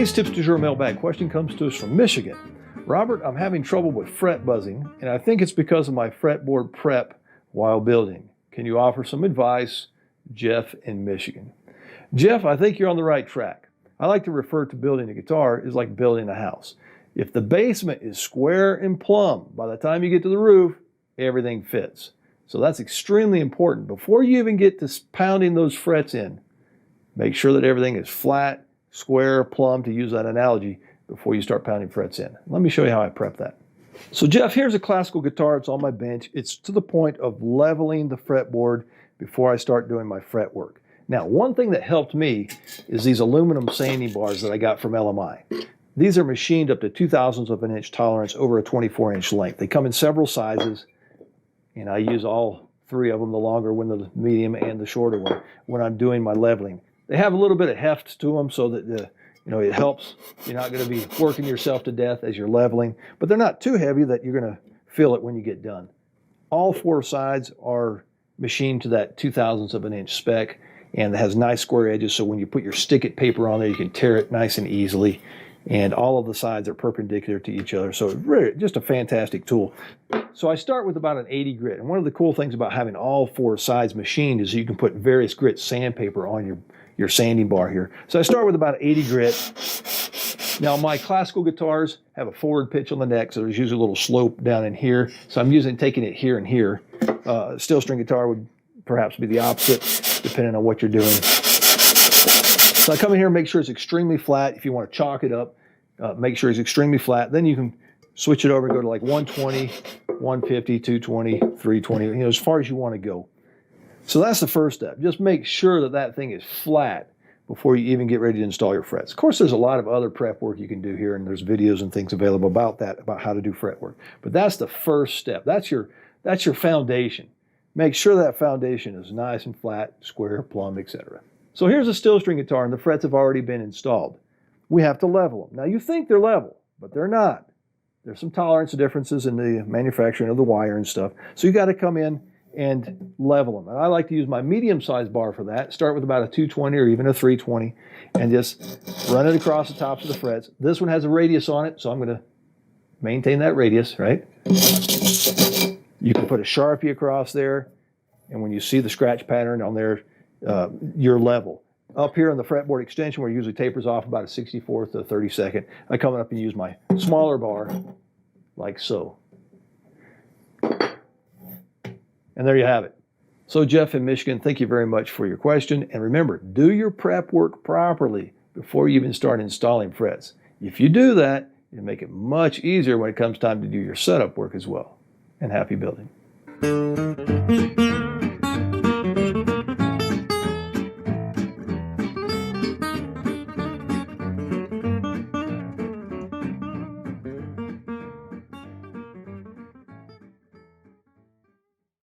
Today's Tips du Jour mailbag question comes to us from Michigan. Robert, I'm having trouble with fret buzzing, and I think it's because of my fretboard prep while building. Can you offer some advice? Jeff in Michigan. Jeff, I think you're on the right track. I like to refer to building a guitar as like building a house. If the basement is square and plumb, by the time you get to the roof, everything fits. So that's extremely important. Before you even get to pounding those frets in, make sure that everything is flat, square, plumb, to use that analogy, before you start pounding frets in. Let me show you how I prep that. So Jeff, here's a classical guitar. It's on my bench. It's to the point of leveling the fretboard before I start doing my fret work. Now, one thing that helped me is these aluminum sanding bars that I got from LMI. These are machined up to 0.02 of an inch tolerance over a 24-inch length. They come in several sizes, and I use all three of them, the longer one, the medium, and the shorter one, when I'm doing my leveling. They have a little bit of heft to them so that it helps. You're not going to be working yourself to death as you're leveling, but they're not too heavy that you're going to feel it when you get done. All four sides are machined to that 0.02 of an inch spec, and it has nice square edges, so when you put your stick-it paper on there, you can tear it nice and easily. And all of the sides are perpendicular to each other, so it's really just a fantastic tool. So I start with about an 80 grit, and one of the cool things about having all four sides machined is you can put various grit sandpaper on your sanding bar here. So I start with about 80 grit. Now my classical guitars have a forward pitch on the neck, so there's usually a little slope down in here. So I'm taking it here and here. Steel string guitar would perhaps be the opposite, depending on what you're doing. So I come in here and make sure it's extremely flat. If you want to chalk it up, make sure it's extremely flat. Then you can switch it over and go to like 120, 150, 220, 320, as far as you want to go. So that's the first step. Just make sure that that thing is flat before you even get ready to install your frets. Of course, there's a lot of other prep work you can do here, and there's videos and things available about that, about how to do fret work. But that's the first step. That's your foundation. Make sure that foundation is nice and flat, square, plumb, etc. So here's a steel string guitar, and the frets have already been installed. We have to level them. Now you think they're level, but they're not. There's some tolerance differences in the manufacturing of the wire and stuff. So you got to come in and level them. And I like to use my medium-sized bar for that. Start with about a 220 or even a 320 and just run it across the tops of the frets. This one has a radius on it, so I'm going to maintain that radius, right? You can put a Sharpie across there, and when you see the scratch pattern on there, you're level. Up here on the fretboard extension, where it usually tapers off about a 64th to a 32nd, I come up and use my smaller bar, like so. And there you have it. So Jeff in Michigan, thank you very much for your question. And remember, do your prep work properly before you even start installing frets. If you do that, it'll make it much easier when it comes time to do your setup work as well. And happy building.